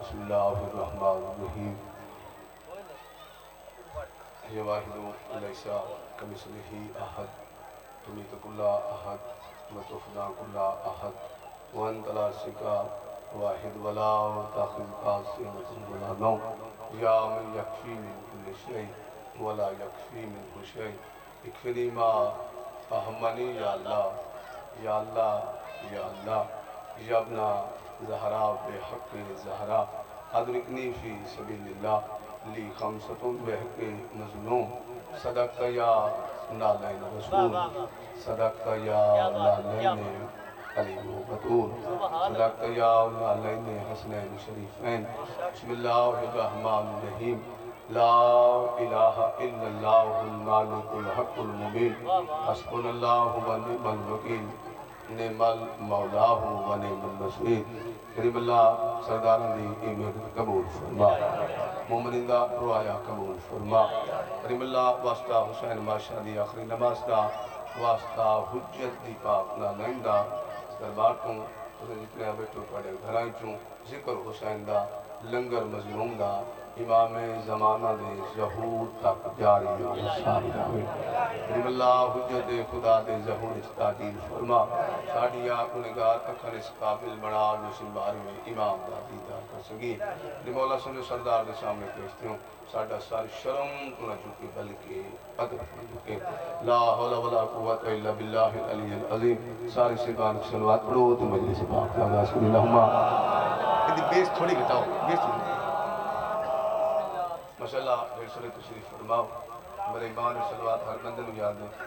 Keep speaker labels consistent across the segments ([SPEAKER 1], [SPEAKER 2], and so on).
[SPEAKER 1] بسم اللہ الرحمن الرحیم یا واحد لیس کمثلہ احد تمیت کل احد وتفنا کل احد وانت لا شریک واحد ولا تاخذک سنۃ ولا نوم یا من یکفی من کل شیء ولا یکفی منہ شیء اکفنی ما اہمنی یا اللہ یا اللہ یا اللہ یا ابن زہرا بحق زہرا ادرکنی فی سبیل اللہ لی خمسۃ بحق مظلوم صدقت یا نالین رسول صدقت یا نالین علی و بطول صدقت یا نالین حسنین شریفین بسم اللہ الرحمن الرحیم لا الہ الا اللہ المالک الحق المبین حسبنا اللہ و نعم الوکیل نعم المولا و نعم النصیر کریم اللہ سرداران دی ایمین قبول فرما مومنین دا رعایا قبول فرما کریم اللہ واسطہ حسین بادشاہ دی آخری نماز دا واسطہ حجت دی پاک نالین دا دربار کو جتنے بیٹھو پڑے گھرائیں چوں ذکر حسین دا لنگر مظلوم دا امام زمانہ دے ظہور تک جاری ساری رہے کریم اللہ حجت خدا دے ظہور تعدیل فرما ساڑھی آنکھ نگار اکھر اس قابل بڑا نسل باری میں امام دا دیدار کر سگی مولا سنو سردار دے سامنے پیشتے ہوں ساڑھا ساری شرم کو نہ جھکے بلکہ ادب کو جھکے لا حول ولا قوت الا باللہ العلی العظیم ساری سبحان صلوات پڑھو تو مجلس پاک لگا سکری اللہم یہ بیس تھوڑی گھٹاؤ بیس تھوڑی ماشاءاللہ ڈھیر سورے تشریف فرماؤ میرے ایمان صلوات ہر بندے میں یاد ہے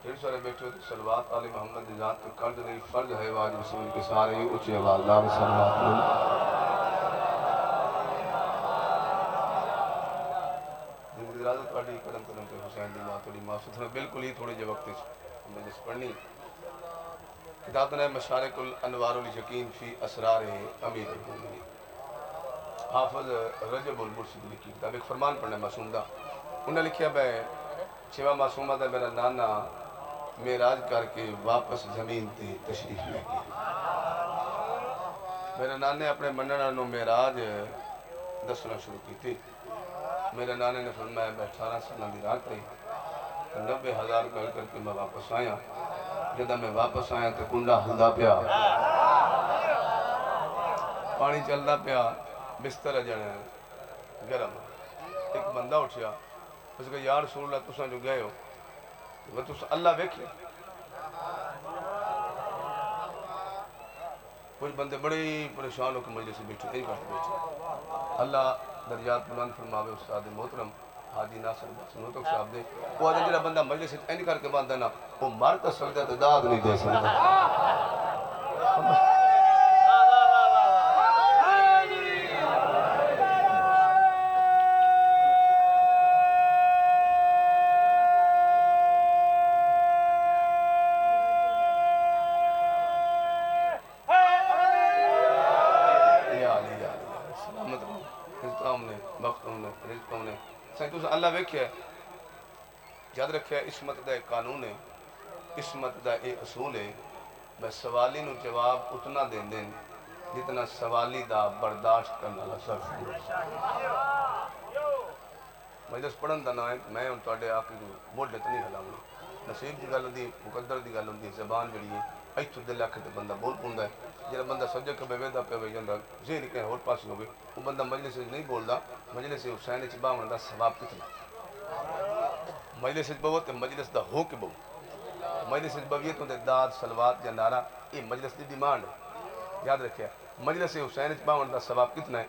[SPEAKER 1] ڈھیر سورے بیٹھو تو صلوات آل محمد ذات کے قرض نہیں فرض ہے واجب رسول کے سارے اچھے آواز لا صلوات زندگی درازت پڑھی قدم قدم پہ حسین دی ماں توڑی معصوص ہے بالکل ہی تھوڑے جو وقت مجلس پڑھنی کتاب نے مشارق الانوار الیقین فی اسرار امیر المومنین حافظ رجب المرشد لکھی کتاب ایک فرمان پڑھنا ہے معصوم دا انہوں نے لکھیا بے چھوہ معصومہ دا میرا نانا معراج کر کے واپس زمین تے تشریف لے گیا میرے نانے اپنے مننہ نو معراج دسنا شروع کی تھی میرے نانے نے فرمایا میں 18 سالہ دی رات رہی 90,000 کر کے میں واپس آیا جدہ میں واپس آیا تو کنڈا ہلدا پیا پانی چلدا پیا بستر جانے گرم ایک بندہ اٹھیا اس کہا یا رسول اللہ تساں جو گئے ہو وہ تساں اللہ بیکھے کچھ بندے بڑے پریشان ہو کے مجلس سے بیٹھے نہیں کرتے بیٹھے اللہ درجات بلند فرماوے استاد محترم حاجی ناصر بسنو تو صاحب دے وہ آدھے جڑا بندہ مجلس سے اینی کر کے باندھا نا وہ مار تا سکتا تو داد نہیں دے سکتا اللہ ویکھے یاد رکھے عصمت دا ایک قانون ہے عصمت دا ایک اصول ہے میں سوالی نو جواب اتنا دین دین جتنا سوالی دا برداشت کرنا لسر مجلس پڑھن دا نہ ہے میں ان توڑے آقی کو بول لیتا نہیں حلاؤں نصیب دی گل ہوندی مقدر دی گل ہوندی زبان جڑی ہے ایتھو دل آکھے تے بندہ بول پوندا ہے جڑا بندہ سجے کبے ویدا پہ وے جاندا ذہن کہیں اور پاسے ہوے وہ بندہ مجلس وچ نہیں بولدا مجلس حسین وچ باون دا ثواب کتنا مجلس وچ بہو تے مجلس دا ہو کے بہو مجلس وچ بویے تو داد صلوات یا نعرہ یہ مجلس دی ڈیمانڈ ہے یاد رکھیا مجلس حسین وچ باون دا ثواب کتنا ہے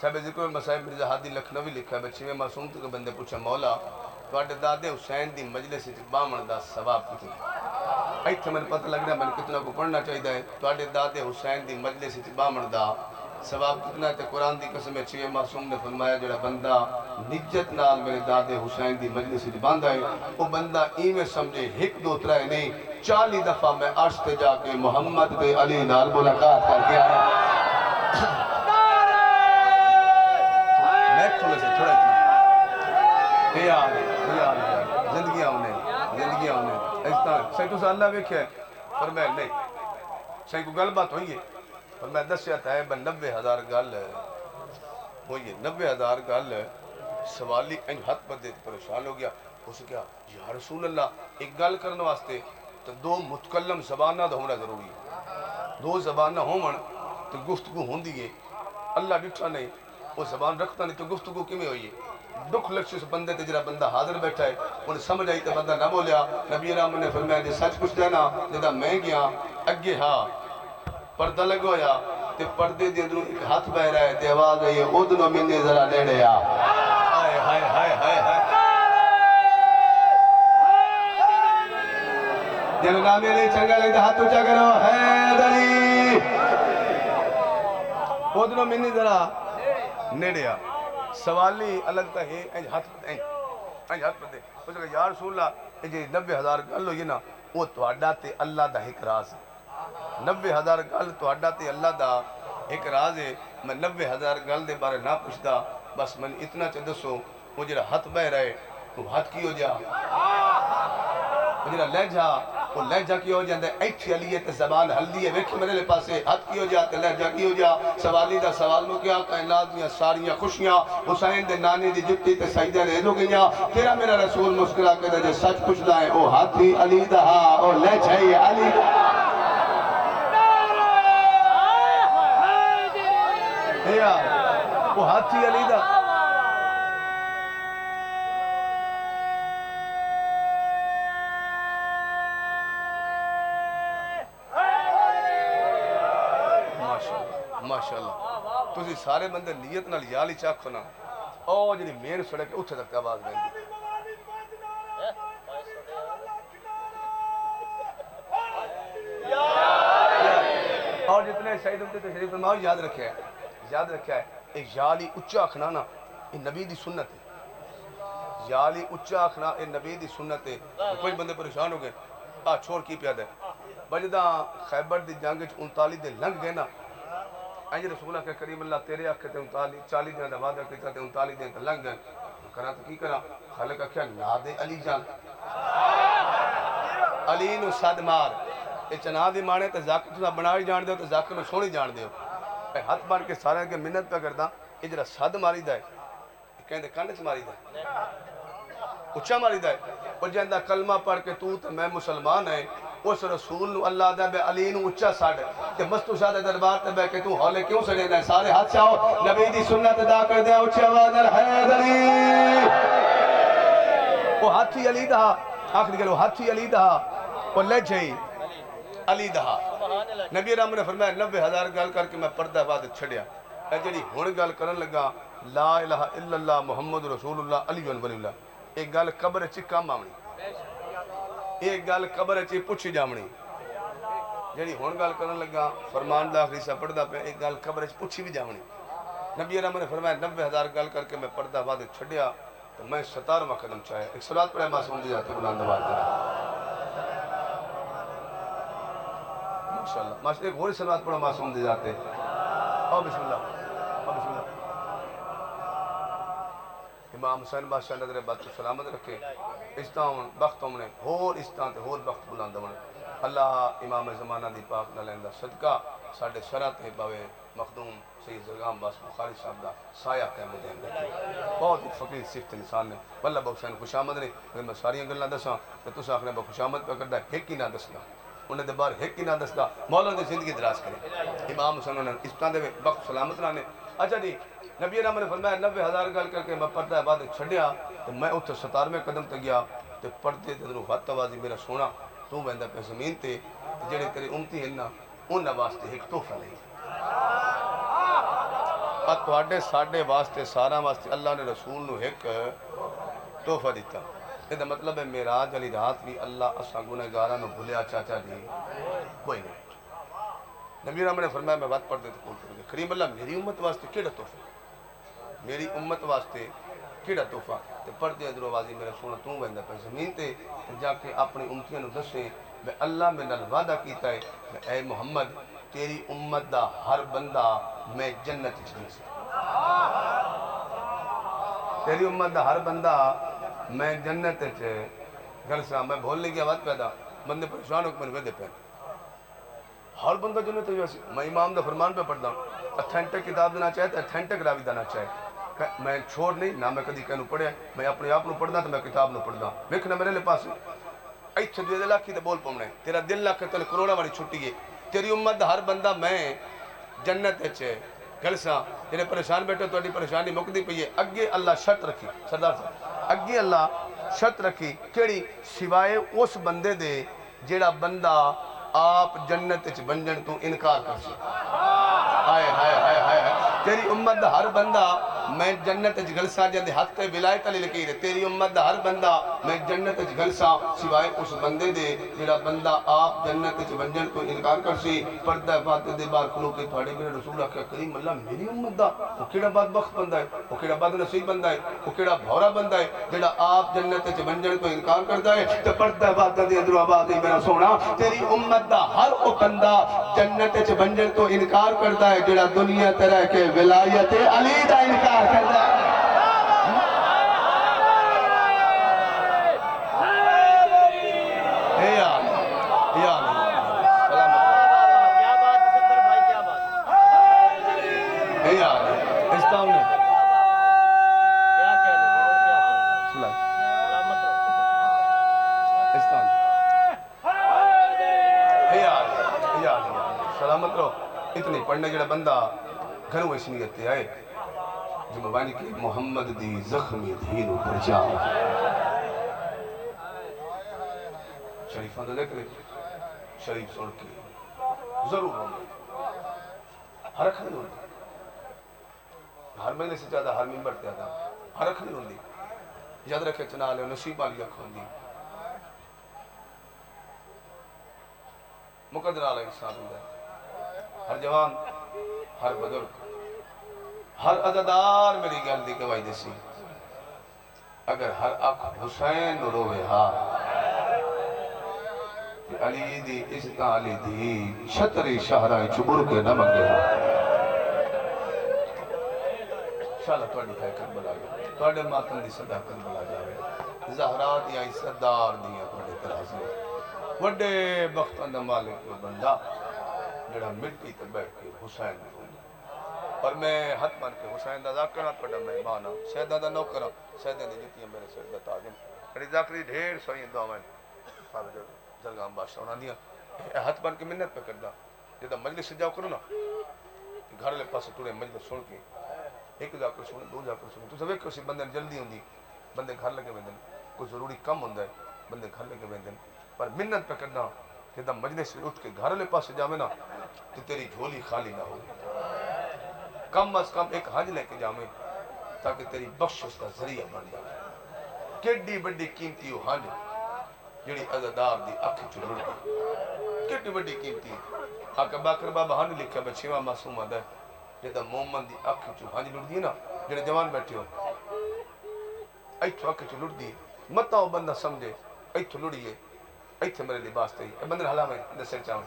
[SPEAKER 1] صاحب ذکر مسائب مرزا ہادی لکھنوی لکھا ہے چھویں معصوم تے بندے پوچھا مولا تواڈے دادے حسین دی مجلس وچ باون دا ثواب کتنا ہے ایتھے میں پتہ لگ رہا ہے میں کتنا کو پڑھنا چاہیے ہے تواڈے دادے حسین دی مجلس وچ باون دا ثواب کتنا ہے تے قرآن دی قسم چھویں معصوم نے فرمایا جڑا بندہ نجت نال میرے دادے حسین دی مجلس وچ باندا ہے وہ بندہ ایویں سمجھے ایک دو ترے نہیں 40 دفعہ میں عرش تے جا کے محمد دے علی نال ملاقات کر کے آیا میں کھلے سے تھوڑا اتنا یہ آنے زندگیاں ہونے اس طرح سہی تو اللہ ویکھے پر میں نہیں سہی کو گل بات ہوئی ہے پر میں دسیا تھا ہے 90,000 گل وہ یہ 90,000 گل سوالی انج ہاتھ بدے پریشان ہو گیا. اس کیا یا رسول اللہ ایک گل کرنے واسطے تو دو متکلم زبانہ دا ہونا ضروری ہے. دو زبانہ ہون تو گفتگو ہوندی ہے. اللہ ڈٹھا نہیں وہ زبان رکھتا نہیں تو گفتگو کیویں ہوئی ہے. دکھ لکش اس بندے تے جڑا بندہ حاضر بیٹھا ہے انہیں سمجھ آئی تے بندہ نہ بولیا. نبی رحمت نے فرمایا جے سچ پوچھ دینا جدا میں گیا اگے ہاں پردہ لگو یا تے پردے دے اندروں ایک ہاتھ بہ رہا ہے تے آواز آئی اودنو منی ذرا نیڑے آ. ہائے ہائے ہائے ہائے ہائے جنہوں نامی علی چنگا لگتا ہاتھ اچھا کرو حیدری اودنو منی ذرا نیڑے آ. سوالی الگ تا ہے انج ہاتھ پتے اس نے کہا یا رسول اللہ یہ 90,000 گل ہوئی نا وہ تواڈا تے اللہ دا ایک راز ہے. 90,000 گل تواڈا تے اللہ دا ایک راز ہے. میں 90,000 گل دے بارے نہ پوچھدا بس میں اتنا چا دسو وہ جڑا ہاتھ بہ رہے وہ ہاتھ کی ہو جا وہ جڑا لہجہ وہ لہجہ کی ہو جاندے ایتھی علیہ تے زبان ہلدی ہے ویکھ میرے لے پاسے ہاتھ کی ہو جا تے لہجہ کی ہو جا. سوالی دا سوال نو کیا کائنات دیاں ساریاں خوشیاں حسین دے نانے دی جتی تے سجدے نے ہو گئیاں. تیرا میرا رسول مسکرا کے دے سچ پوچھدا ہے او ہاتھی علی دا او لہجہ ہی علی دا وہ ہاتھی علی دا ماشاءاللہ تسی سارے بندے نیت نال یالی چاکھو نا او جنی مین سڑک اتھے تک آواز بہندی. اور جتنے شہید ہوتے تو شریف فرماؤ یاد رکھے ہے ایک یالی اچھا اکھنا نا یہ نبی دی سنت ہے. یالی اچھا اکھنا یہ نبی دی سنت ہے. کوئی بندے پریشان ہو گئے چھوڑ کی پیادہ ہے بجدہ خیبر دی جنگ 39 دے لنگ گئے نا اینج رسولہ کے کریم اللہ تیرے آکھے تے 40 دن دا وعدہ کیتا تے 39 دن تے لنگ گئے. کرا تو کی کرا خالق کیا ناد علی جان علی نو صد مار یہ چنا دی مانے تے ذاکر تسا بنائی جان دے ہو تے ذاکر نو سونی جان دے ہو. ہاتھ بان کے سارے کے منت پہ کردا یہ جرا صد ماری دا ہے کہیں دے کانچ ماری دا ہے اچھا ماری دا ہے اور جہندہ کلمہ پڑھ کے تو تے میں مسلمان ہے اس رسول نو اللہ دے بے علی نو اچھا ساڑھ تے مستو شاہ دے دربار تے بے کہ تو ہولے کیوں سڑے دے سارے ہاتھ چاہو نبی دی سنت ادا کر دے اچھے آواز حیدری وہ ہاتھی علی دا آخری گلو ہاتھی علی دا وہ لے جائی علی دا. نبی رحم نے فرمایا 90,000 گل کر کے میں پردہ بعد چھڑیا اے جڑی ہن گل کرن لگا لا الہ الا اللہ محمد رسول اللہ علی ولی اللہ ایک گل قبر چ کم آونی ایک گل قبر چ پوچھی جاونی جڑی ہن گل کرن لگا فرمان دا آخری سا پڑھدا پہ ایک گل قبر چ پوچھی بھی جاونی. نبی رحم نے فرمایا 90,000 گل کر کے میں پردہ بعد چھڑیا تو میں 17واں قدم چاہیا ایک صلوات پڑھے معصوم دی ذات بلند آواز کرا ماشاءاللہ ماشاءاللہ ایک اور صلوات پڑھو معصوم دی ذات او بسم اللہ او بسم اللہ. امام حسین بادشاہ نظر بات کو سلامت رکھے استان بخت ہم نے ہور استان تے ہور بخت بلند ہم نے. اللہ امام زمانہ دی پاک نہ لیندہ صدقہ ساڑھے شرط ہے باوے مخدوم سید زرگام باس بخاری صاحب دا سایہ قیمت دیں گے بہت ہی فقیر صفت انسان نے. واللہ با حسین خوش آمد نے اگر میں ساریاں گلنا دساں تو تُس آخنے با خوش آمد پہ کردہ ایک ہی نہ دسنا انہیں دے بار ایک ہی نہ دستا مولا نے زندگی دراز کرے. امام حسین نے اس طرح دے وقت سلامت لانے. اچھا جی نبی رحمت نے فرمایا 90,000 گل کر کے میں پردہ بعد چھڑیا تو میں اتھے 17ویں قدم تے گیا تو پردے تے درو ہاتھ آوازی میرا سونا تو بہندہ پہ زمین تے جڑے تیرے امتی ہیں نا انہاں واسطے ایک تحفہ لئی تواڈے ساڈے واسطے سارا واسطے اللہ نے رسول نو ایک تحفہ دیتا. یہ مطلب ہے معراج والی رات بھی اللہ اساں گنہگاراں نو بھولیا چاچا جی کوئی نہیں. نبی رحمت نے فرمایا میں بات پڑھ دے تو کون کروں گے کریم اللہ میری امت واسطے کیڑا تحفہ میری امت واسطے کیڑا تحفہ تے پڑھ دے ادھر آوازی میرا سونا تو بہندہ پہ زمین تے جا کے اپنی امتیاں نو دسے میں اللہ میں نال وعدہ کیتا ہے میں اے محمد تیری امت دا ہر بندہ میں جنت چلی سے تیری امت دا ہر بندہ میں جنت گھر سے میں بھولنے کی آواز پیدا بندے پریشان ہو کے میں ویدے پہ ہر بندہ جنت ہے. میں امام دا فرمان پہ پڑھتا ہوں اتھینٹک کتاب دینا چاہے تو اتھینٹک راوی دینا چاہے. میں چھوڑ نہیں نہ میں کدی کہنوں پڑھیا, میں اپنے آپ نو پڑھنا تو میں کتاب نو پڑھنا. ویکھنا میرے لئے پاس ایتھے دوے لاکھی تے بول پونے, تیرا دل لاکھ تے کروڑا والی چھٹی ہے. تیری امت ہر بندہ میں جنت ہے گلساں جنہیں پریشان بیٹھے تو پریشانی مکدی پئی ہے. اگے اللہ شرط رکھی سردار صاحب, اگے اللہ شرط رکھی کیڑی سوائے اس بندے دے جیڑا بندہ آپ جنت وچ بنجن تو انکار کر سی. ہائے ہائے ہائے ہائے, تیری امت ہر بندہ میں جنت وچ گلساں جندے ہاتھ تے ولایت علی لکیر ہے. تیری امت ہر بندہ میں جنت وچ گلساں سوائے اس بندے دے جیڑا بندہ آپ جنت وچ بنجن تو انکار کر سی. پردہ فاتح دے بار کھلو کے تھوڑے میرے رسول آکھیا کریم اللہ میری امت دا وہ کیڑا بدبخت بندہ ہے, وہ کیڑا بد نصیب بندہ ہے, وہ کیڑا بھورا بندہ ہے جیڑا آپ جنت وچ بنجن تو انکار کردا ہے. تے پردہ فاتح دے اندروں آواز ہے میرا سونا, تیری امت دا ہر او بندہ جنت وچ بنجن تو انکار کردا ہے جیڑا دنیا تے رہ کے ولایت علی دا انکار کردا ہے. سلامت رہو. اتنی پڑھنے جڑا بندہ گھروں اس نیت تے آئے جو مبانی کی محمد دی زخمی دھینو پر جاؤ. شریفہ دے لکھ رہے شریف سن کے ضرور ہونے ہر اکھ نہیں ہوندی, ہر مہینے سے زیادہ ہر ممبر تے آدھا ہر اکھ نہیں ہوندی. یاد رکھے چنا لے نصیب والی اکھ ہوندی. مقدر والا انسان ہوندہ ہے. ہر جوان, ہر بزرگ, ہر عزادار میری گل دی گواہی دے سی. اگر ہر اکھ حسین روے ہاں علی دی عزت علی دی شتری شہرائے چبر کے نہ منگے ہاں. انشاءاللہ توڑی ہے کربلا جاوے, توڑے ماتم دی صدا کربلا جاوے. زہرا دی آئی صدار دیا توڑے ترازی وڈے بختان دا مالک کو بندہ جڑا مٹی تے بیٹھ کے حسین دی ہوندی. اور میں حد مان کے حسین دا ذاکرہ پڑھا میں بانا سیدہ دا نوکرہ سیدہ دی جتیاں میرے سر دا تاجن میری ذاکری ڈھیر سوئی دعوین صاحب جلگام بادشاہ ہونا دیا. حد مان کے منت پہ کردہ جدہ مجلس جاؤ کرو نا گھر لے پاس توڑے مجلس سن کے ایک ذاکر سنے دو ذاکر سنے تو سوے کہ اسی بندے جلدی ہوندی بندے گھر لگے ویندن کوئی ضروری کم ہوندہ ہے بندے گھر لگے ویندن. پر منت پہ کرنا جدہ مجلس سے اٹھ کے گھر لے پاس جاوے نا تو تیری جھولی خالی نہ ہو. کم از کم ایک حج لے کے جاوے تاکہ تیری بخشش کا ذریعہ بن جائے. کیڈی بڑی قیمتی ہو حج جڑی عزادار دی اکھ چلڑ دی, کیڈی بڑی قیمتی ہے. آقا باکر بابا ہاں لکھا بچیواں معصوم آدھا ہے جدہ مومن دی اکھ چلڑ دی نا جڑے جوان بیٹھے ہو ایتھو اکھ چلڑ دی متا وہ بندہ سمجھے ایتھو لڑیے ایتھے میرے لباس تے اے بندے حلا میں دسے چاہوں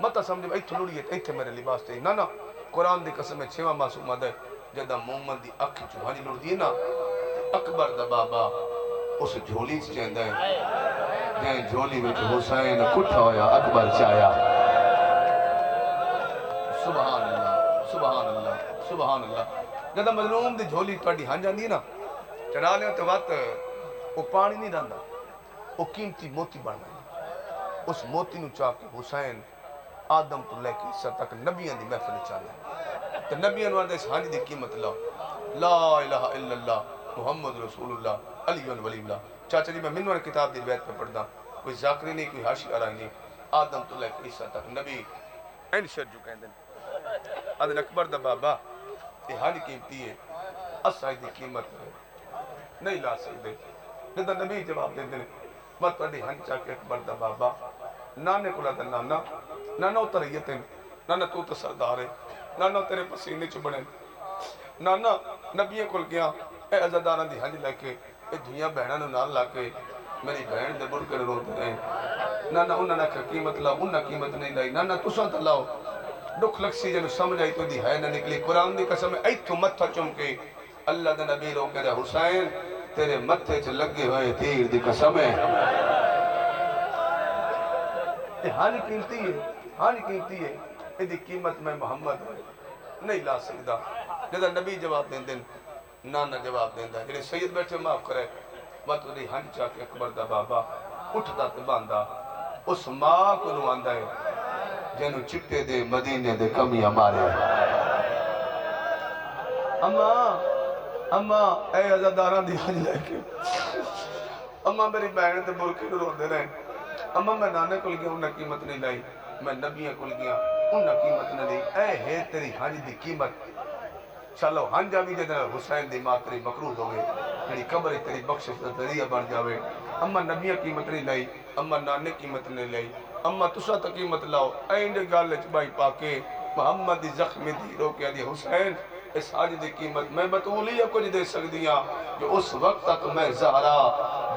[SPEAKER 1] متا سمجھے ایتھو لڑیے ایتھے میرے لباس تے نا قرآن دی قسم ہے چھواں معصوم آدھا ہے جدہ مومن دی اکھ چلڑ دی نا اکبر دا بابا اس جھولی سے چاہندہ ہے جائیں جھولی میں حسین کٹھا ہویا اکبر چاہیا. سبحان اللہ سبحان اللہ سبحان اللہ. جدہ مظلوم دی جھولی توڑی ہاں جاندی ہے نا چنا لیں تو بات وہ پانی نہیں رہندا وہ قیمتی موتی بڑھنا ہے. اس موتی نو چاہ کے حسین آدم تو لے کے اس تک نبیان دی محفل چاہنا ہے. تو نبیان واردہ اس حاج دی قیمت لا لا الہ الا اللہ محمد رسول اللہ علی ولی اللہ. چاچا جی میں منور کتاب دی روایت پہ پڑھدا کوئی ذاکری نہیں کوئی حاشی آرائی نہیں. آدم تو لے کے اس تک نبی این شر جو کہندن آدھن اکبر دا بابا یہ حاج قیمتی ہے اسائی دی قیمت نہیں لا سکتے. جدہ نبی جواب دے دن میں تڑی ہنچا کے اکبر دا بابا نانے کو لدن نانا اتریتیں نانا تو سردار ہے نانا تیرے پسینے چبڑیں نانا نبیوں کل گیا اے عزادارہ دی حج لے کے اے دنیا بہنہ نو نال لا کے میری بہن دے بڑھ کر رو دے رہے. نانا انہاں نے قیمت لاؤ انہاں قیمت نہیں لائی. نانا تساں تا لاؤ دکھ لکسی جنو سمجھ آئی تو دی ہے نہ نکلی. قرآن دی قسم ہے ایتھو متھا چم کے اللہ دے نبی رو کے دے حسین تیرے متھے چ لگے ہوئے تیر دی قسم ہے. یہ حالی قیمتی ہے حالی قیمتی ہے. یہ قیمت میں محمد نہیں لا سکتا. جدہ نبی جواب دیں دن نانا جواب دیں دا جنہیں سید بیٹھے معاف کرے بات دی ہنج چاہ کے اکبر دا بابا اٹھتا تے باندھا اس ماں کو نواندہ ہے جنہوں چٹے دے مدینے دے کمی ہمارے. اما اے عزاداران دی حج لے کے اما میری بہن تے بول کے رو دے رہے. اما میں نانے کل گیا انہاں قیمت نہیں لائی, میں نبیہ کل گیا انہاں قیمت نہیں لائی. اے ہے تیری حج دی قیمت چلو ہن جاوی جدر حسین دی ماں تیری مقروض ہوئے تیری قبر تیری بخشش دا ذریعہ بن جاوے. اما نبیہ قیمت نہیں لائی, اما نانے قیمت نہیں لائی, اما تسا تا قیمت لاؤ. اینڈ گالے چبائی پاکے محمد دی زخمی دی روکیا دی حسین اس حج دی قیمت میں بطولیہ کچھ دے سکدیاں جو اس وقت تک میں زہرا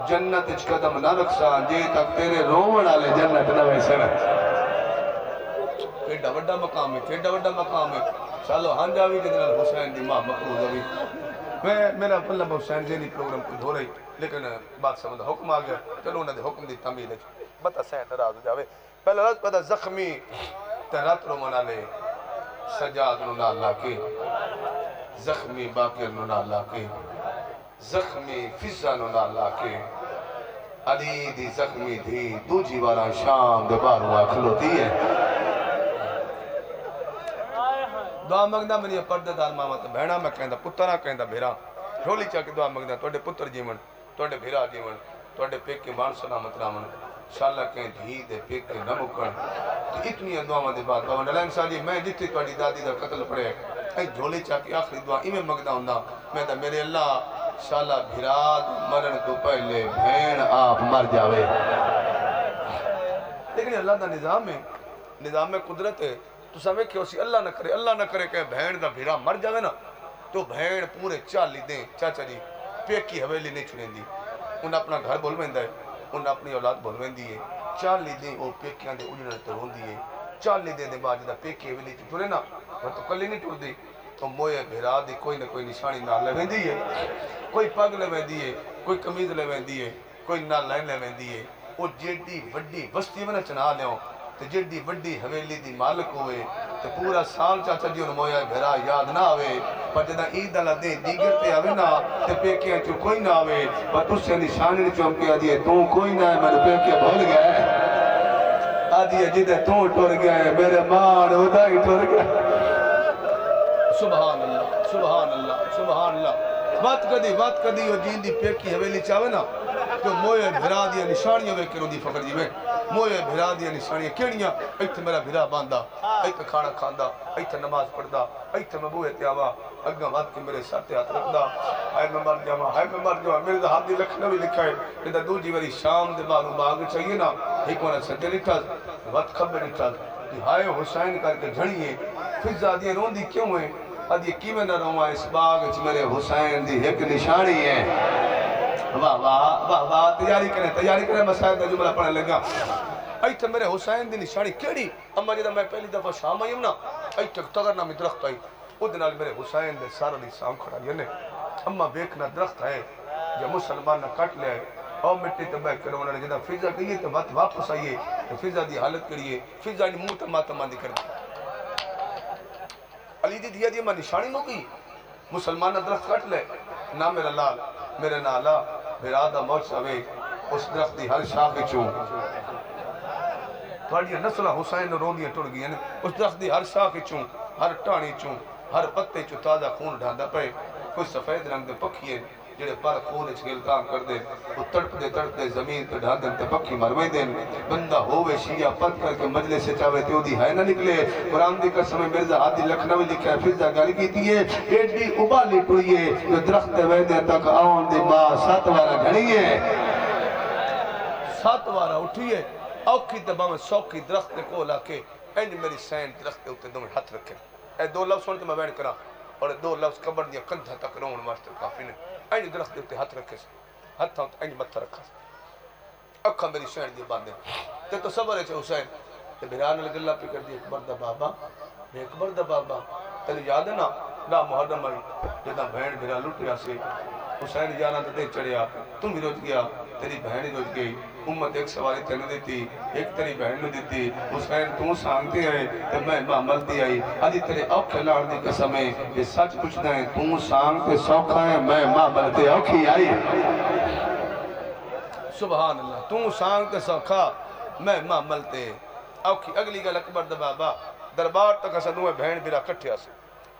[SPEAKER 1] جنت اچ قدم نہ رکھساں جے تک تیرے رومن آلے جنت نہ ویسے نہ. کیڑا وڈا مقام ہے, کیڑا وڈا مقام ہے. چلو ہن جاوی جنرل حسین دی ماں مقروض ہوئی. میرا پلہ حسین جینی پروگرام کچھ ہو رہی لیکن بات سمجھ حکم آ گیا. چلو انہوں نے حکم دی تعمیل ہے بتا سین ناراض ہو جاوے. پہلا راز پتا زخمی ترات رومن آلے سجاد نہ اللہ کے زخمی باقر نہ اللہ کے زخمی فضا نہ اللہ کے علی دی زخمی تھی دوجی وارا شام دے باروا کھلوتی ہے. دعا مگدہ میری پردے دار ماما تے بہنا میں کہندا پترا کہندا بھیرا جھولی چا کے دعا مگدہ توڑے پتر جیون توڑے بھیرا جیون توڑے پیک کے مان سلامت رامن شاءاللہ کہیں دھی دے پیک کے نہ مکن. اتنی دعا دے بعد بابا نلائن سالی میں جتنی توڑی دادی دا قتل پڑے اے جھولی چا کے آخری دعا ایمیں مگدہ ہوندہ میں دا میرے اللہ شاءاللہ بھیراد مرن تو پہلے بھین آپ مر جاوے. لیکن اللہ دا نظام میں قدرت ہے تو سمیں کہ اسی اللہ نہ کرے کہ بھین دا بھیرا مر جاوے نا تو بھین پورے چالی دیں چاچا جی پیک کی حویلی نہیں چھڑیں دی. انہیں اپنا گھر بول میں ہے, انہیں اپنی اولاد بول میں دی ہے. چالی دیں وہ پیکیاں دے اجڑنے تو ہون دی ہے. چالی دیں دے بعد جدہ پیکی حویلی چھڑے نا وہ تو کلی نہیں ٹھڑ دی تو موئے بھیرا دی کوئی نہ کوئی نشانی نہ لویں دی ہے. کوئی پگ لویں دی ہے, کوئی کمیز لویں دی ہے, کوئی نہ لائن لویں دی ہے. وہ جیڑی وڈی بستی میں نہ چنا لیوں تے جیڑی وڈی حویلی دی مالک ہوئے تے پورا سال چاچا جی انہوں مویا بھیرا یاد نہ آوے پر جدہ عید اللہ دیں دیگر تے آوے نا تے پیکیاں چو کوئی نہ آوے پر تُس سے نشانی چوم کے آدھی ہے تو کوئی نہ ہے میں نے پیکیاں بھول گیا ہے. آدھی ہے جدہ تو ٹور گیا ہے میرے مان ہودا ہی ٹور گیا. سبحان اللہ سبحان اللہ سبحان اللہ. وات کدی وہ جین دی پیکی حویلی چاہوے نا تو موئے بھرا دیا نشانیاں وے کرو دی فخر جی میں موئے بھرا دیا نشانیاں کیڑیاں ایتھے میرا بھرا باندھا ایتھے کھانا کھاندا ایتھے نماز پڑھدا ایتھے مبوئے تیاوا اگاں وات کے میرے ساتھ ہاتھ رکھدا ہائے میں مر جاواں میرے دا ہاتھ دی لکھنوی لکھا ہے جدہ دوجی واری شام دے باروں باغ چاہیے نا ایک وانا سجے لکھا وات کھبے لکھا ہائے حسین کر کے جھڑیے فضا دی روندی کیوں ہے ادھی کیویں نہ رہواں اس باغ وچ میرے حسین دی ایک نشانی ہے. واہ واہ واہ واہ تیاری کریں مسائل دا جملہ پڑھنے لگا. ایتھے میرے حسین دی نشانی کیڑی اما جدہ میں پہلی دفعہ شام آئی ہوں نا ایتھے تگر نامی درخت آئی او دنال میرے حسین دے سارا دی سام کھڑا یعنی اما بیکنا درخت ہے جو مسلمان نہ کٹ لے اور مٹی تباہ کرو انہوں نے جدہ فضا کہیے تو بات واپس آئیے تو فضا دی حالت کریے فضا دی موت ماتمہ دی کر دی علی دی دیا دی میں نشانی نو کی مسلمان درخت کٹ لے نہ میرا لال میرے نالا میرا دا موت سوے اس درخت دی ہر شاخ چوں تھوڑی نسلہ حسین نو روندیاں ٹوڑ گئی ہیں اس درخت دی ہر شاخ چوں ہر ٹانی چوں ہر پتے چوں تازہ خون ڈھاندا پے کوئی سفید رنگ دے پکھیے جڑے پر خون اچ گلکان کر دے وہ تڑپ دے زمین تے ڈھا دن تے پکھی مرویں دیں بندہ ہووے شیعہ پت کر کے مجلس سے چاہوے تے دی ہے نہ نکلے. قرآن دی قسم مرزا ہادی لکھنوی لکھا ہے فضا گل کیتی ہے ایڈی ابالی ٹوئیے جو درخت ویندے تک آون دی ماں 7 وارا گھڑی ہے 7 وارا اٹھیے اوکھی دباویں سوکھی درخت کو لا کے اینج میری سین درخت اوتے دو ہاتھ رکھے اے 2 لفظ سن تے میں بیان کراں اور 2 لفظ قبر دیا کندھا تک رون واسطے کافی نے اینج درخت اوتے ہاتھ رکھے ہتھاں تے اینج متھا رکھا اکھاں میری سین دی باندھے تے تو صبر ہے حسین تے بھرا نال گلاں پہ کر دی اکبر دا بابا تینوں یاد ہے نا محرم آئی جداں بہن بھرا لٹیا سی حسین جانا تے چڑھیا تم بھی رج گیا تیری بہن ہی رج گئی امت ایک سواری تینوں دیتی ایک تیری بہن نو دیتی حسین تو سانگتے ہیں تو میں ملتی آئی آدھی تیرے اوکھے لان دی قسم ہے یہ سچ پوچھنا ہے تو سانگتے سوکھا ہے میں ملتے اوکھی آئی سبحان اللہ تو سانگتے سوکھا میں ملتے اوکھی اگلی گل اکبر دا بابا دربار تک اسا دوئے بہن بیرا کٹھیا سے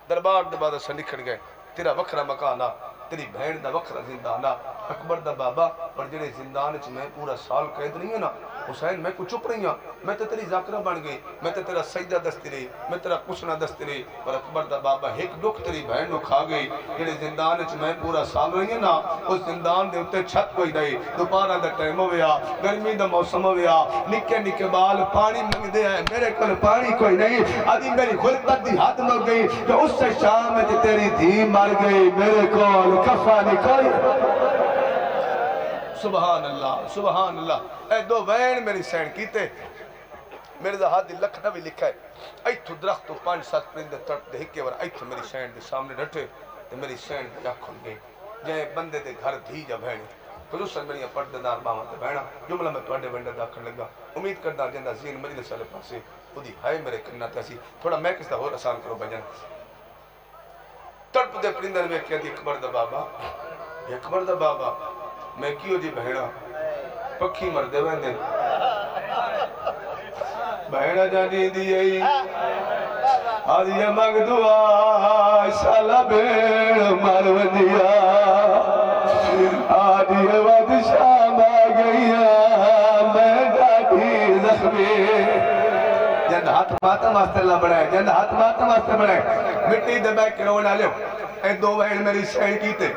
[SPEAKER 1] دربار دا بعد اسا نکھڑ گئے تیرا وکھرا مکانا تیری بہن دا وکھرا زندانا اکبر دا بابا پر جڑے زندان چ میں پورا سال قید نہیں ہے نا حسین میں کو چپ رہی ہوں میں تے تیری ذاکرہ بن گئی میں تے تیرا سجدہ دستی رہی میں تیرا پوچھنا دستی رہی پر اکبر دا بابا ایک دکھ تیری بہن نو کھا گئی جڑے زندان چ میں پورا سال رہی ہے نا اس زندان دے اوتے چھت کوئی نہیں دوپہر دا ٹائم ہویا گرمی دا موسم ہویا نکے نکے بال پانی منگدے ہیں میرے کول پانی کوئی نہیں ادھی میری غربت دی ہاتھ مل گئی کہ اس سے شام میں تیری دھی مر گئی میرے کول کفن کوئی سبحان اللہ اے دو وین میری سین کیتے میرے دا ہاتھ دی لکھنا بھی لکھا ہے ایتھو درخت تو 5-7 پرندے تڑپ دے ہکے ور ایتھو میری سین دے سامنے ڈٹے تے میری سین دی آنکھ کھل گئی جے بندے دے گھر دھی جا بہنی خصوصاً میری پردے دار باواں تے بہنا جملہ میں تواڈے ونڈے دا کھڑ لگا امید کردا جندا ذہن مجلس والے پاسے اودی ہائے میرے کنا تے اسی تھوڑا میں کس دا ہور آسان کرو بجن تڑپ دے پرندے ویکھ کے دی اکبر دا بابا میں کیوں دی بہنا پکھی مردے ویندے بہنا جانی دی ای آدھی مگ دعا شالا بیڑ مر وندیا آدھی ود شام آگئیا میں ڈاٹھی زخمی جند ہاتھ ماتم واسطے اللہ بڑھائے جند ہاتھ ماتم واسطے بڑھائے مٹی دے بیک کرو نہ لے اے دو بہن میری سین کیتے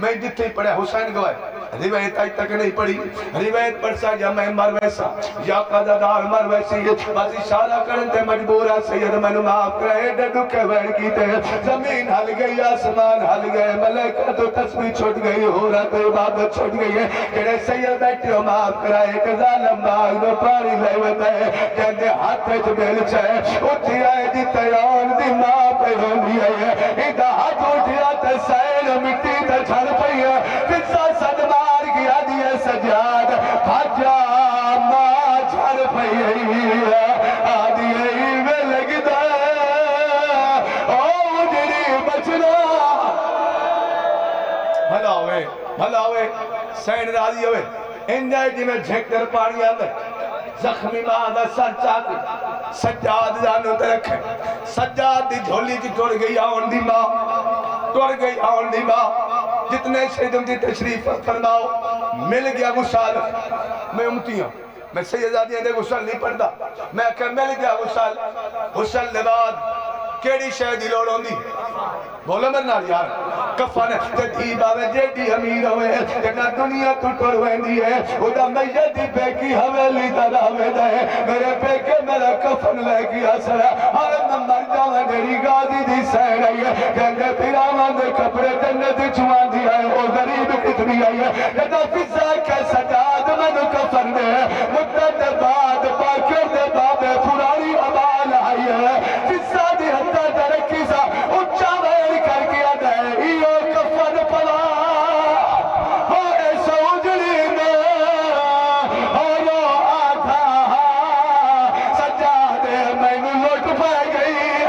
[SPEAKER 1] میں جتھے ہی پڑھے حسین گوائے روایت آج تک نہیں پڑھی روایت پڑھسا یا میں مر ویسا یا قضادار مر ویسی بس اشارہ کرتے مجبورہ سید میں نے معاف کرے ڈڈو کے بین کیتے زمین ہل گئی آسمان ہل گئے ملکہ تو تسبیح چھوٹ گئی حورت عبادت چھوٹ گئی ہے کہ سید بیٹھے ہو معاف کرائے کہ ظالم باغ دو پانی لے وطا ہے جہنے ہاتھ جو بیل چاہے اٹھی آئے جی تیان دی ماں پہ ہوندی ہے ادھا ہاتھ اٹھی آتے سین مٹی تے چھڑ پئی ہے پھر سد مار گیا دیئے سجاد بھاجا ماں چھڑ پئی ہے آدھی میں لگ دا او جری بچنا بھلا ہوئے سین راضی ہوئے انجائے جی میں جھک در پانی آدھے زخمی ماں دا سر چاہتے سجاد جانو تے رکھے سجاد دی جھولی کی ٹوڑ گئی آن دی ماں ٹوڑ گئی آن دی ماں جتنے شہیدوں دی تشریف فرماؤ مل گیا غسال میں امتی ہوں میں سیدادیاں دے غسال نہیں پڑھتا میں کہ مل گیا غسال دے بعد کیڑی شہدی لوڑ ہوندی بولو میرے نال یار کفن تے باوے جیڈی امیر ہوئے جنا دنیا تو ٹر ویندی ہے خدا میت دی بیکی حویلی دا راوے دے میرے بیکے میرا کفن لے گیا سرا ہر میں مر جاواں میری غازی دی سین آئی ہے کہندے پھراواں دے کپڑے جنت چوان دی آئے او غریب کتنی آئی ہے جدا فضا کے سجاد میں کفن دے مدت بعد باکر دے بابے پرانی عمال آئی ہے فضا دی حتی درکی سا اچھا ویر کر گیا دے ایو کفن پلا ہوئے سوجلی میں ہوئے آدھا سجادے میں لوٹ پہ گئی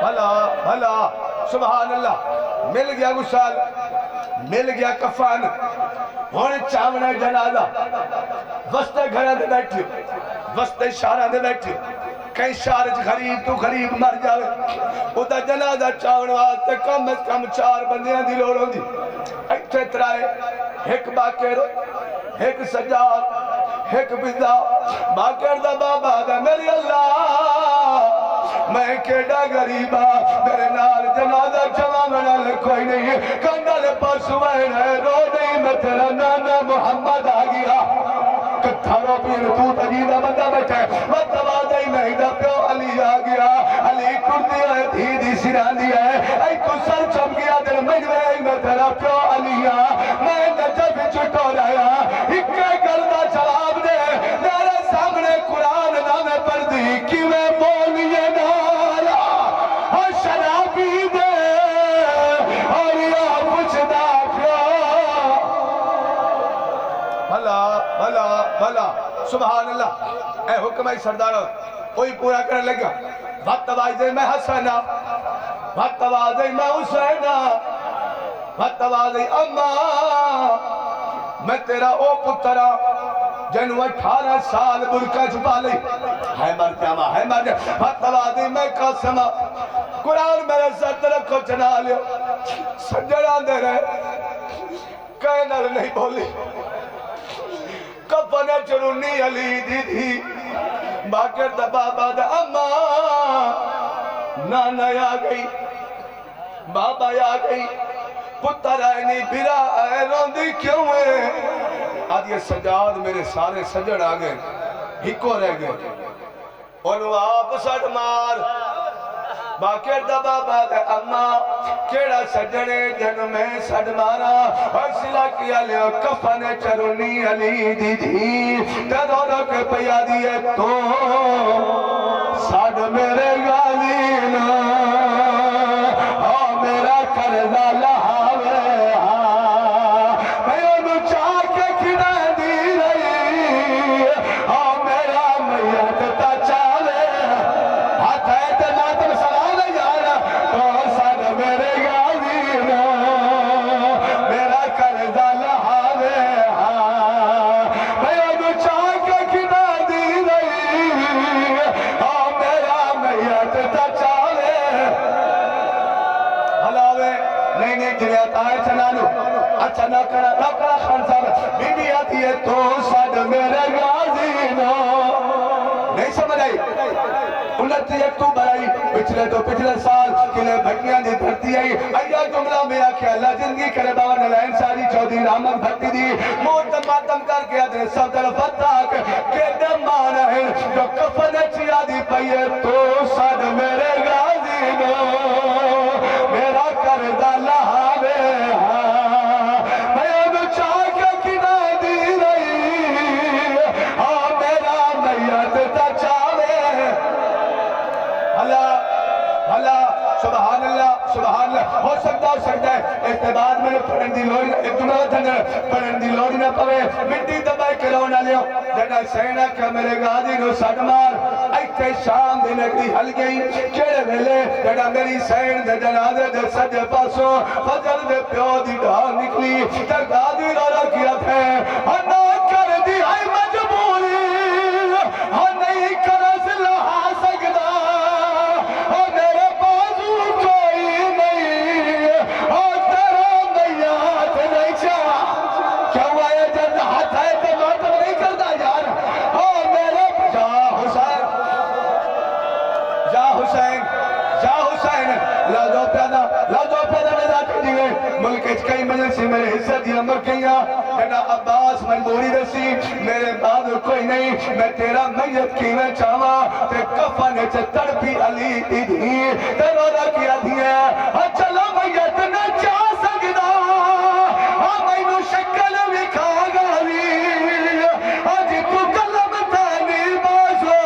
[SPEAKER 1] بھلا سبحان اللہ مل گیا غسال مل گیا کفن ہونے چاونے جنازہ وستے گھرہ دے بیٹھے وستے شارہ دے بیٹھے کہیں شارج غریب تو غریب مر جاوے او دا جنازہ چاون واسطے کم از کم 4 بندیاں دی لوڑ ہوندی ایتھے ترائے ایک باکر ایک سجاد ایک بزا باکر دا بابا دا میری اللہ میں کیڑا غریبا میرے نال جنازہ چلاونا کوئی نہیں ہے کندل پاسوین ہے رو نہیں میں تیرا نانا محمد آ گیا کتھارو پیر تو تجیدہ بندہ بیٹھے وطوازہی نہیں دا پیو علی آ گیا علی کردی ہے دھی دی سران دیا ہے اے کو سر چم گیا دل مجوے میں تیرا پیو علی آ میں نجب چھٹو رہا ہکے گردہ چلاب دے میرے سامنے قرآن نامے پر دی کی میں مولیے نالا اور شرابی دے اور یا پچھدا پیو بھلا بھلا سبحان اللہ اے حکم ہے سرداروں کوئی پورا کرنے لگا بھت تواضع میں حسنہ بھت تواضع میں حسینہ بھت تواضع اماں میں تیرا او پترہ جنو 18 سال برکہ چھپا لئی ہے مر جاما ہے مر جاما بھت تواضع میں قاسمہ قرآن میرے ساتھ رکھو چنا لیا سجڑا دے رہے کہنر نہیں بولی کفن چرونی علی دی دی باکر دبا بعد اماں نانا آ گئی بابا آ گئی پتر آئے نہیں بھرا آئے روندی کیوں ہے آج یہ سجاد میرے سارے سجڑ آگئے ہکو رہ گئے انہوں آپ سڑ مار باکر دبا بعد اماں کیڑا سجڑے جن میں سڑ مارا حسلہ کیا لیا کفن چرونی علی دی دی تدورہ کے پیا دیئے تو سڑ میرے غالینا میرا کردہ لہاوے میں انہوں چاہ کے کھڑا دی رہی میرا میت تا چاہے ہاتھ ہے تے ماتم سلام جانا تو سن میرے غازینا میرا کردہ لہاوے میں انہوں چاہ کے کھڑا دی رہی میرا میت تا چاہے نہیں جنیات آئے چنانو اچھا نہ کرا خان صاحب بی بی آتی ہے تو ساڑھ میرے غازینا نہیں سمجھ آئی 29 اکتوبر آئی پچھلے سال کلے بھٹیاں دی دھرتی آئی آیا جملہ میں آکھے اللہ زندگی کرے بابا نلائن ساری چودھی رحمت بھٹی دی موت ماتم کر کے آدھے سب طرف اتاک کہ دمان ہے جو کفن چیا دی پئیے تو ساڑھ میرے غازینا میرا کردہ لہاوے میں انہوں چاہ کے کھڑا دی رہی میرا میت تا چاہے بھلا سبحان اللہ ہو سکتا ہے اس کے بعد میں پڑھن دی لوڑی ایک دنیا دھنر پڑھن دی لوڑی نہ پوے مٹی دبائی کے رونا لیو جنہ سینہ کیا میرے غازی نو سڑ مار ایتے شام دے نگری حل گئی کیڑے ویلے جنہ میری سین دے جنازے دے سجے پاسوں فجر دے پیو دی ڈھال نکلی تے غازی رو رو کیا تھے نہ کر دی ہے مجبوری نہیں کر اس لہا سکتا میرے بازو کوئی نہیں تیرا میات نہیں چاہ کیا ہوا ہے جن ہاتھ ہے تو ماتم نہیں کرتا یار میرے جا حسین لازو پیدا ندا کر دیئے ملک اچھ کئی مجلسی میرے حصہ دیا مرکیاں جنہ عباس مجبوری دسی میرے بعد کوئی نہیں میں تیرا میت کی میں چاہوا تے کفن اچھ تڑپی علی دی دی تے روڑا کیا دیئے چلو میت نہ چاہ سکتا میں نو شکل وکھا گالی آج تو قلم تانی بازو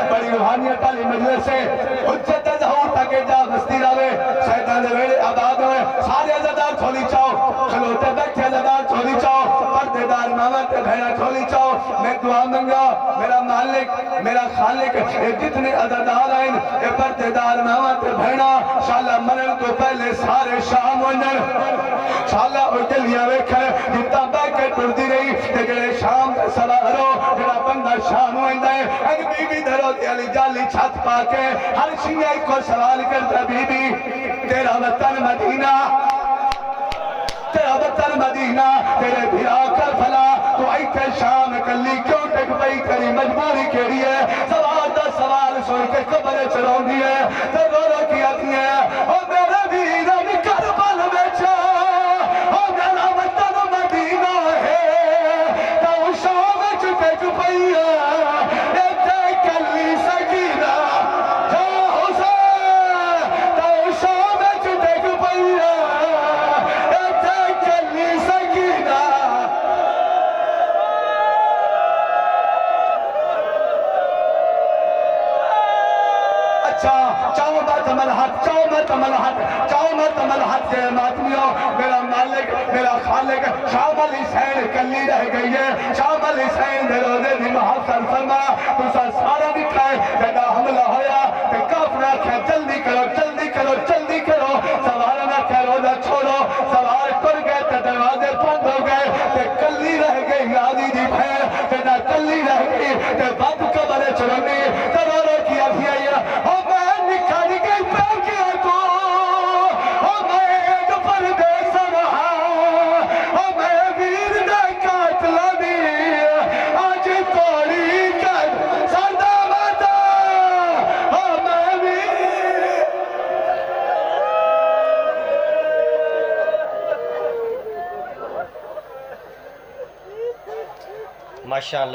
[SPEAKER 1] بڑی روحانیت علی مجلس سے حجت ظہور تاکہ جا بستی راوے شیطان دے ویڑے آباد ہوئے سارے عزدار چھولی چاہو کھلوتے بیٹھے عزدار چھولی چاہو پردے دار مامت بھیڑا چھولی چاہو میں دعا منگا میرا مالک میرا خالق جتنے عزدار آئیں اے پردے دار مامت بھیڑا شاءاللہ مرن تو پہلے سارے شام ہوئے شاءاللہ اٹھلیا ویکھے جتا بیکے ٹردی رہی تجھے شام کا سوارو جڑا بندہ شام ہوئے ان بی بی دھرو علی جالی چھت پاکے ہر شیعہ کو سوال کرتا بی بی تیرا وطن مدینہ تیرے بھرا کر پھلا تو ایتے شام کلی کیوں ٹک پئی تیری مجبوری کیڑی ہے سوال دا سوال سن کے قبر چلون دیئے تے گورو کیا دیئے او میرے بیرن کربل میں چا او میرا وطن مدینہ ہے تو شام ٹک پئی چاہوں ملحت چاو مت ملحت چاو مت ملحت کے ماتمیوں میرا مالک میرا خالق شام الحسین کلی رہ گئی ہے شام الحسین دے روزے دی محسن فرما تو سارا دکھائے جدا حملہ ہویا تے کافرہ کیا جلدی کرو جلدی کرو جلدی کرو سوارا نہ کہ روزہ چھوڑو سوار کر گئے تے دروازے بند ہو گئے تے کلی رہ گئی غازی دی بھین تے نہ کلی رہ گئی تے باب قبر چرونی تے رو رو کی ابھی آئی او میں نکھا نکل پہ کیا تو او میں جو پردیس رہا او میں ویر دے قاتلہ دی آج توڑی کر سردہ ماتا او میں ویر
[SPEAKER 2] ماشاءاللہ